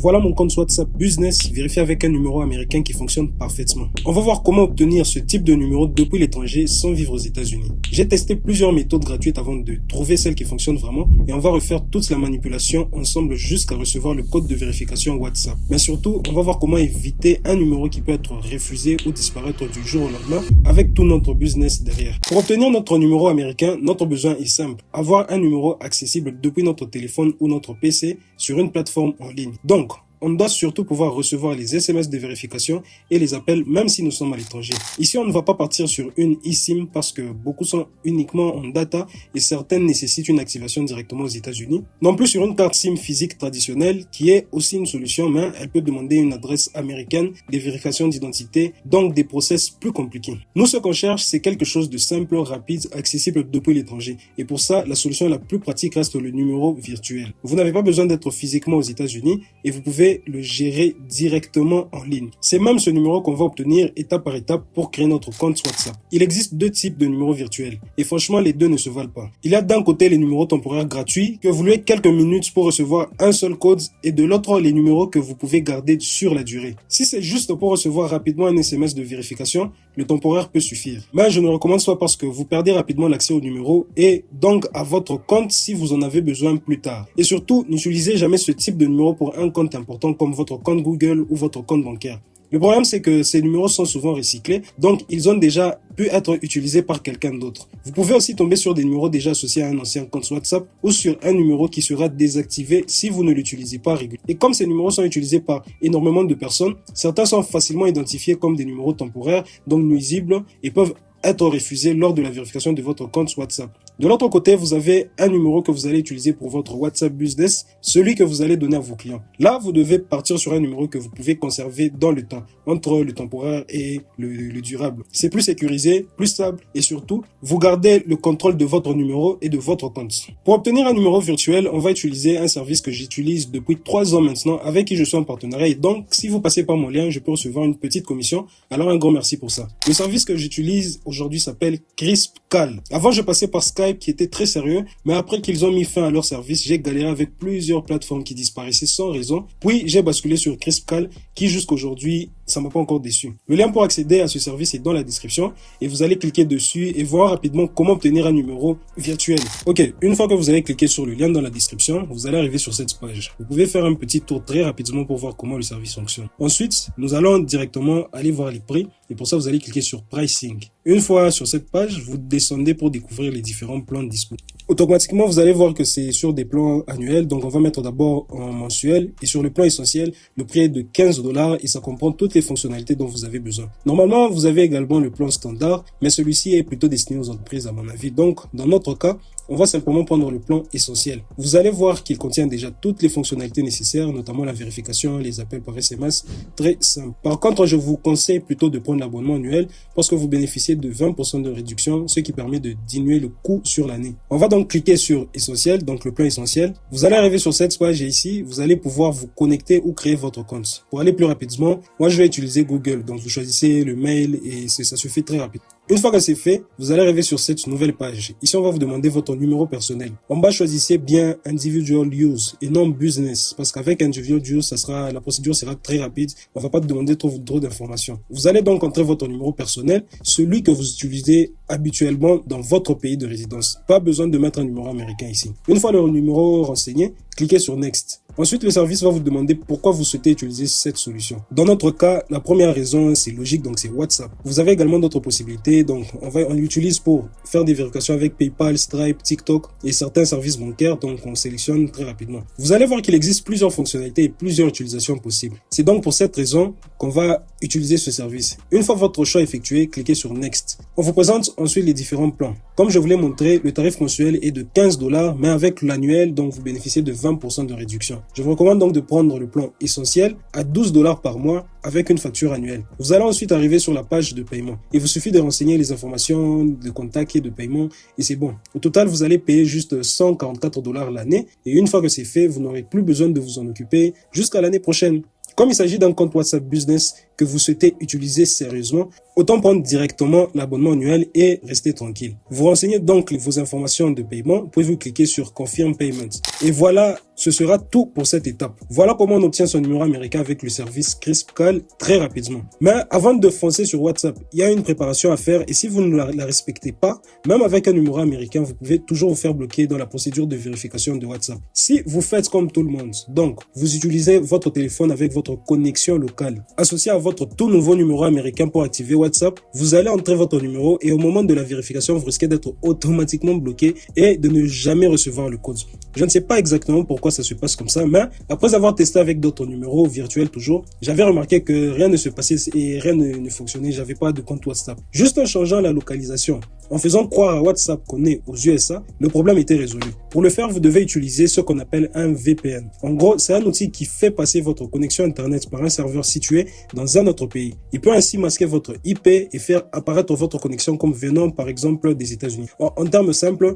Voilà mon compte WhatsApp Business vérifié avec un numéro américain qui fonctionne parfaitement. On va voir comment obtenir ce type de numéro depuis l'étranger sans vivre aux États-Unis. J'ai testé plusieurs méthodes gratuites avant de trouver celle qui fonctionne vraiment et on va refaire toute la manipulation ensemble jusqu'à recevoir le code de vérification WhatsApp. Mais surtout, on va voir comment éviter un numéro qui peut être refusé ou disparaître du jour au lendemain avec tout notre business derrière. Pour obtenir notre numéro américain, notre besoin est simple. Avoir un numéro accessible depuis notre téléphone ou notre PC sur une plateforme en ligne. Donc, on doit surtout pouvoir recevoir les SMS de vérification et les appels même si nous sommes à l'étranger. Ici, on ne va pas partir sur une eSIM parce que beaucoup sont uniquement en data et certaines nécessitent une activation directement aux États-Unis. Non plus sur une carte SIM physique traditionnelle qui est aussi une solution, mais elle peut demander une adresse américaine, des vérifications d'identité, donc des process plus compliqués. Nous, ce qu'on cherche, c'est quelque chose de simple, rapide, accessible depuis l'étranger. Et pour ça, la solution la plus pratique reste le numéro virtuel. Vous n'avez pas besoin d'être physiquement aux États-Unis et vous pouvez le gérer directement en ligne. C'est même ce numéro qu'on va obtenir étape par étape pour créer notre compte WhatsApp. Il existe deux types de numéros virtuels et franchement les deux ne se valent pas. Il y a d'un côté les numéros temporaires gratuits que vous louez quelques minutes pour recevoir un seul code et de l'autre les numéros que vous pouvez garder sur la durée. Si c'est juste pour recevoir rapidement un SMS de vérification, le temporaire peut suffire. Mais je ne recommande ça parce que vous perdez rapidement l'accès au numéro et donc à votre compte si vous en avez besoin plus tard. Et surtout, n'utilisez jamais ce type de numéro pour un compte important comme votre compte Google ou votre compte bancaire. Le problème, c'est que ces numéros sont souvent recyclés, donc ils ont déjà pu être utilisés par quelqu'un d'autre. Vous pouvez aussi tomber sur des numéros déjà associés à un ancien compte WhatsApp ou sur un numéro qui sera désactivé si vous ne l'utilisez pas régulièrement. Et comme ces numéros sont utilisés par énormément de personnes, certains sont facilement identifiés comme des numéros temporaires, donc nuisibles, et peuvent être refusés lors de la vérification de votre compte WhatsApp. De l'autre côté, vous avez un numéro que vous allez utiliser pour votre WhatsApp Business, celui que vous allez donner à vos clients. Là, vous devez partir sur un numéro que vous pouvez conserver dans le temps, entre le temporaire et le durable. C'est plus sécurisé, plus stable et surtout, vous gardez le contrôle de votre numéro et de votre compte. Pour obtenir un numéro virtuel, on va utiliser un service que j'utilise depuis 3 ans maintenant, avec qui je suis en partenariat. Et donc, si vous passez par mon lien, je peux recevoir une petite commission. Alors, un grand merci pour ça. Le service que j'utilise aujourd'hui s'appelle Crispcal. Avant, je passais par Skype qui était très sérieux, mais après qu'ils ont mis fin à leur service, j'ai galéré avec plusieurs plateformes qui disparaissaient sans raison. Puis j'ai basculé sur Crispcal qui jusqu'aujourd'hui, ça m'a pas encore déçu. Le lien pour accéder à ce service est dans la description et vous allez cliquer dessus et voir rapidement comment obtenir un numéro virtuel. Ok, une fois que vous avez cliqué sur le lien dans la description, vous allez arriver sur cette page. Vous pouvez faire un petit tour très rapidement pour voir comment le service fonctionne. Ensuite, nous allons directement aller voir les prix et pour ça, vous allez cliquer sur Pricing. Une fois sur cette page, vous descendez pour découvrir les différents plans disponibles. Automatiquement, vous allez voir que c'est sur des plans annuels. Donc, on va mettre d'abord en mensuel. Et sur le plan essentiel, le prix est de $15 et ça comprend toutes les fonctionnalités dont vous avez besoin. Normalement, vous avez également le plan standard, mais celui-ci est plutôt destiné aux entreprises à mon avis. Donc, dans notre cas, on va simplement prendre le plan essentiel. Vous allez voir qu'il contient déjà toutes les fonctionnalités nécessaires, notamment la vérification, les appels par SMS. Très simple. Par contre, je vous conseille plutôt de prendre l'abonnement annuel parce que vous bénéficiez de 20% de réduction, ce qui permet de diminuer le coût sur l'année. On va donc cliquer sur essentiel, donc le plan essentiel. Vous allez arriver sur cette page et ici, vous allez pouvoir vous connecter ou créer votre compte. Pour aller plus rapidement, moi je vais utiliser Google. Donc vous choisissez le mail et ça se fait très rapide. Une fois que c'est fait, vous allez arriver sur cette nouvelle page. Ici, on va vous demander votre numéro personnel. En bas, choisissez bien Individual Use et non Business. Parce qu'avec Individual Use, la procédure sera très rapide. On va pas te demander trop d'informations. Vous allez donc entrer votre numéro personnel, celui que vous utilisez habituellement dans votre pays de résidence. Pas besoin de mettre un numéro américain ici. Une fois le numéro renseigné, cliquez sur Next. Ensuite, le service va vous demander pourquoi vous souhaitez utiliser cette solution. Dans notre cas, la première raison, c'est logique, donc c'est WhatsApp. Vous avez également d'autres possibilités, donc on l'utilise pour faire des vérifications avec PayPal, Stripe, TikTok et certains services bancaires, donc on sélectionne très rapidement. Vous allez voir qu'il existe plusieurs fonctionnalités et plusieurs utilisations possibles. C'est donc pour cette raison qu'on va utiliser ce service. Une fois votre choix effectué, cliquez sur Next. On vous présente ensuite les différents plans. Comme je vous l'ai montré, le tarif mensuel est de $15, mais avec l'annuel, donc vous bénéficiez de 20% de réduction. Je vous recommande donc de prendre le plan essentiel à $12 par mois avec une facture annuelle. Vous allez ensuite arriver sur la page de paiement. Il vous suffit de renseigner les informations de contact et de paiement et c'est bon. Au total, vous allez payer juste $144 l'année et une fois que c'est fait, vous n'aurez plus besoin de vous en occuper jusqu'à l'année prochaine. Comme il s'agit d'un compte WhatsApp Business, que vous souhaitez utiliser sérieusement, autant prendre directement l'abonnement annuel et rester tranquille. Vous renseignez donc vos informations de paiement, puis vous cliquez sur Confirm Payment. Et voilà, ce sera tout pour cette étape. Voilà comment on obtient son numéro américain avec le service CrispCall très rapidement. Mais avant de foncer sur WhatsApp, il y a une préparation à faire et si vous ne la respectez pas, même avec un numéro américain, vous pouvez toujours vous faire bloquer dans la procédure de vérification de WhatsApp. Si vous faites comme tout le monde, donc vous utilisez votre téléphone avec votre connexion locale, associée à votre tout nouveau numéro américain pour activer WhatsApp, vous allez entrer votre numéro et au moment de la vérification, vous risquez d'être automatiquement bloqué et de ne jamais recevoir le code. Je ne sais pas exactement pourquoi ça se passe comme ça, mais après avoir testé avec d'autres numéros virtuels toujours, j'avais remarqué que rien ne se passait et rien ne fonctionnait, j'avais pas de compte WhatsApp. Juste en changeant la localisation, en faisant croire à WhatsApp qu'on est aux USA, le problème était résolu. Pour le faire, vous devez utiliser ce qu'on appelle un VPN. En gros, c'est un outil qui fait passer votre connexion Internet par un serveur situé dans un autre pays. Il peut ainsi masquer votre IP et faire apparaître votre connexion comme venant par exemple des États-Unis. En termes simples,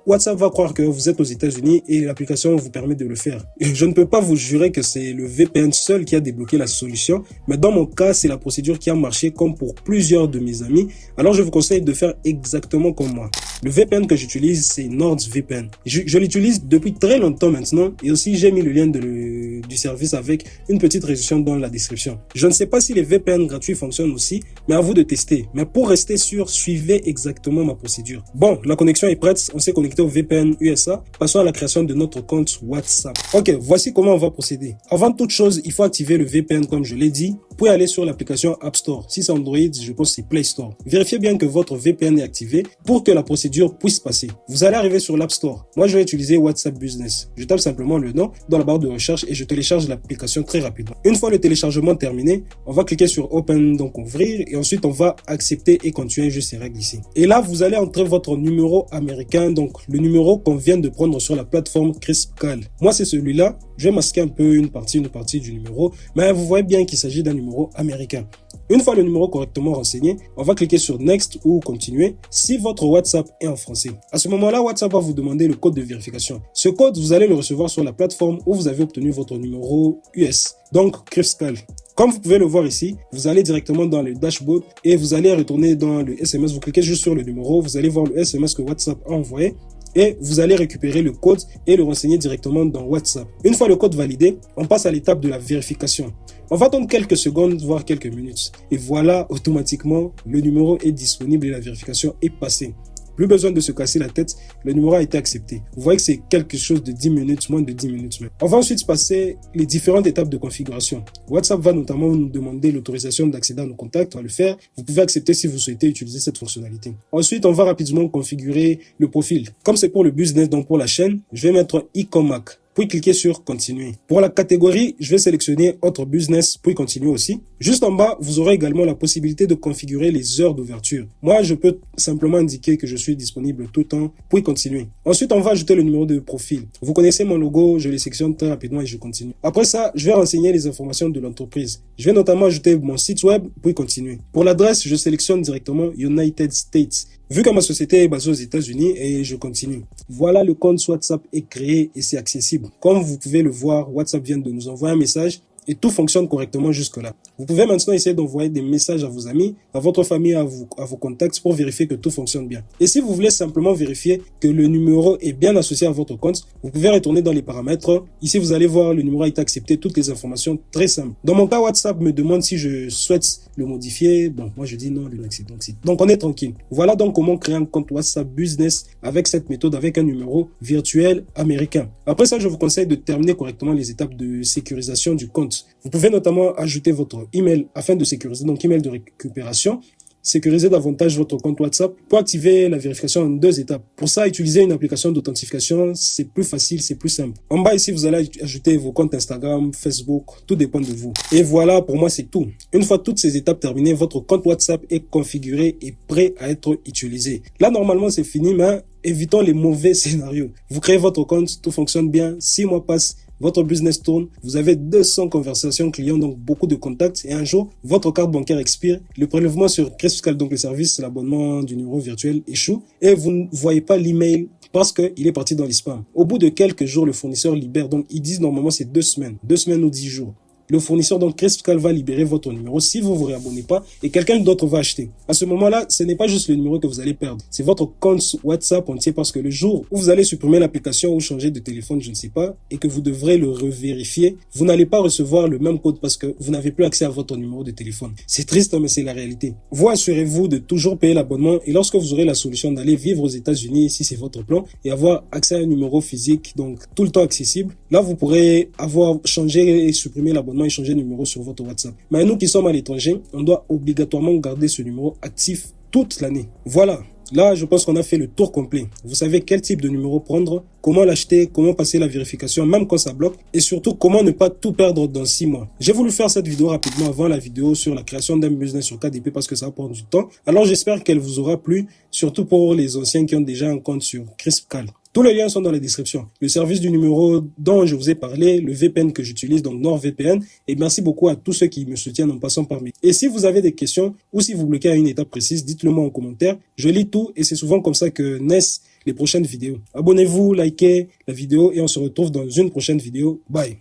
WhatsApp va croire que vous êtes aux États-Unis et l'application vous permet de le faire. Je ne peux pas vous jurer que c'est le VPN seul qui a débloqué la solution, mais dans mon cas, c'est la procédure qui a marché comme pour plusieurs de mes amis. Alors je vous conseille de faire exactement comme moi. Le VPN que j'utilise, c'est NordVPN. Je l'utilise depuis très longtemps maintenant et aussi j'ai mis le lien du service avec une petite réduction dans la description. Je ne sais pas si les VPN gratuits fonctionnent aussi, mais à vous de tester. Mais pour rester sûr, suivez exactement ma procédure. Bon, la connexion est prête, on s'est connecté au VPN USA. Passons à la création de notre compte WhatsApp. Ok, voici comment on va procéder. Avant toute chose, il faut activer le VPN comme je l'ai dit. Vous pouvez aller sur l'application App Store. Si c'est Android, je pense que c'est Play Store. Vérifiez bien que votre VPN est activé pour que la procédure puisse passer. Vous allez arriver sur l'App Store. Moi, je vais utiliser WhatsApp Business. Je tape simplement le nom dans la barre de recherche et je télécharge l'application très rapidement. Une fois le téléchargement terminé, on va cliquer sur Open, donc ouvrir, et ensuite on va accepter et continuer juste ces règles ici. Et là, vous allez entrer votre numéro américain, donc le numéro qu'on vient de prendre sur la plateforme CrispCall. Moi, c'est celui-là. Je vais masquer un peu une partie du numéro, mais vous voyez bien qu'il s'agit d'un numéro américain. Une fois le numéro correctement renseigné, on va cliquer sur Next ou Continuer si votre WhatsApp est en français. À ce moment-là, WhatsApp va vous demander le code de vérification. Ce code, vous allez le recevoir sur la plateforme où vous avez obtenu votre numéro US, donc CrispCall. Comme vous pouvez le voir ici, vous allez directement dans le dashboard et vous allez retourner dans le SMS. Vous cliquez juste sur le numéro, vous allez voir le SMS que WhatsApp a envoyé. Et vous allez récupérer le code et le renseigner directement dans WhatsApp. Une fois le code validé, on passe à l'étape de la vérification. On va attendre quelques secondes, voire quelques minutes. Et voilà, automatiquement, le numéro est disponible et la vérification est passée. Plus besoin de se casser la tête, le numéro a été accepté. Vous voyez que c'est quelque chose de 10 minutes, moins de 10 minutes même. On va ensuite passer les différentes étapes de configuration. WhatsApp va notamment nous demander l'autorisation d'accéder à nos contacts, on va le faire. Vous pouvez accepter si vous souhaitez utiliser cette fonctionnalité. Ensuite, on va rapidement configurer le profil. Comme c'est pour le business, donc pour la chaîne, je vais mettre e-comac. Puis cliquer sur continuer. Pour la catégorie, je vais sélectionner autre business, puis continuer aussi. Juste en bas, vous aurez également la possibilité de configurer les heures d'ouverture. Moi, je peux simplement indiquer que je suis disponible tout le temps, puis continuer. Ensuite, on va ajouter le numéro de profil. Vous connaissez mon logo, je le sélectionne très rapidement et je continue. Après ça, je vais renseigner les informations de l'entreprise. Je vais notamment ajouter mon site web, puis continuer. Pour l'adresse, je sélectionne directement United States. Vu que ma société est basée aux États-Unis et je continue. Voilà, le compte WhatsApp est créé et c'est accessible. Comme vous pouvez le voir, WhatsApp vient de nous envoyer un message et tout fonctionne correctement jusque-là. Vous pouvez maintenant essayer d'envoyer des messages à vos amis, à votre famille, à vos contacts pour vérifier que tout fonctionne bien. Et si vous voulez simplement vérifier que le numéro est bien associé à votre compte, vous pouvez retourner dans les paramètres. Ici, vous allez voir le numéro a été accepté, toutes les informations très simples. Dans mon cas, WhatsApp me demande si je souhaite le modifier. Bon, moi je dis non, le accepte. Donc on est tranquille. Voilà donc comment créer un compte WhatsApp Business avec cette méthode, avec un numéro virtuel américain. Après ça, je vous conseille de terminer correctement les étapes de sécurisation du compte. Vous pouvez notamment ajouter votre email afin de sécuriser, donc email de récupération. Sécuriser davantage votre compte WhatsApp pour activer la vérification en 2 étapes. Pour ça, utilisez une application d'authentification, c'est plus facile, c'est plus simple. En bas ici, vous allez ajouter vos comptes Instagram, Facebook, tout dépend de vous. Et voilà, pour moi, c'est tout. Une fois toutes ces étapes terminées, votre compte WhatsApp est configuré et prêt à être utilisé. Là, normalement, c'est fini, mais évitons les mauvais scénarios. Vous créez votre compte, tout fonctionne bien, 6 mois passent, votre business tourne, vous avez 200 conversations clients, donc beaucoup de contacts, et un jour, votre carte bancaire expire, le prélèvement sur CrispCall, donc le service, l'abonnement du numéro virtuel échoue, et vous ne voyez pas l'email parce qu'il est parti dans les spams. Au bout de quelques jours, le fournisseur libère, donc ils disent normalement c'est 2 semaines ou 10 jours. le fournisseur, donc Crispcal, va libérer votre numéro si vous vous réabonnez pas et quelqu'un d'autre va acheter. À ce moment-là, ce n'est pas juste le numéro que vous allez perdre, c'est votre compte WhatsApp entier, parce que le jour où vous allez supprimer l'application ou changer de téléphone, je ne sais pas, et que vous devrez le revérifier, vous n'allez pas recevoir le même code parce que vous n'avez plus accès à votre numéro de téléphone. C'est triste, mais c'est la réalité. Vous assurez-vous de toujours payer l'abonnement, et lorsque vous aurez la solution d'aller vivre aux États-Unis, si c'est votre plan, et avoir accès à un numéro physique, donc tout le temps accessible, là vous pourrez avoir changé et supprimer l'abonnement et changer de numéro sur votre WhatsApp. Mais nous qui sommes à l'étranger, on doit obligatoirement garder ce numéro actif toute l'année. Voilà. Là, je pense qu'on a fait le tour complet. Vous savez quel type de numéro prendre, comment l'acheter, comment passer la vérification, même quand ça bloque, et surtout comment ne pas tout perdre dans 6 mois. J'ai voulu faire cette vidéo rapidement avant la vidéo sur la création d'un business sur KDP parce que ça prend du temps. Alors j'espère qu'elle vous aura plu, surtout pour les anciens qui ont déjà un compte sur Crispcal. Tous les liens sont dans la description. Le service du numéro dont je vous ai parlé, le VPN que j'utilise, donc NordVPN. Et merci beaucoup à tous ceux qui me soutiennent en passant par mail. Et si vous avez des questions ou si vous bloquez à une étape précise, dites-le moi en commentaire. Je lis tout et c'est souvent comme ça que naissent les prochaines vidéos. Abonnez-vous, likez la vidéo et on se retrouve dans une prochaine vidéo. Bye.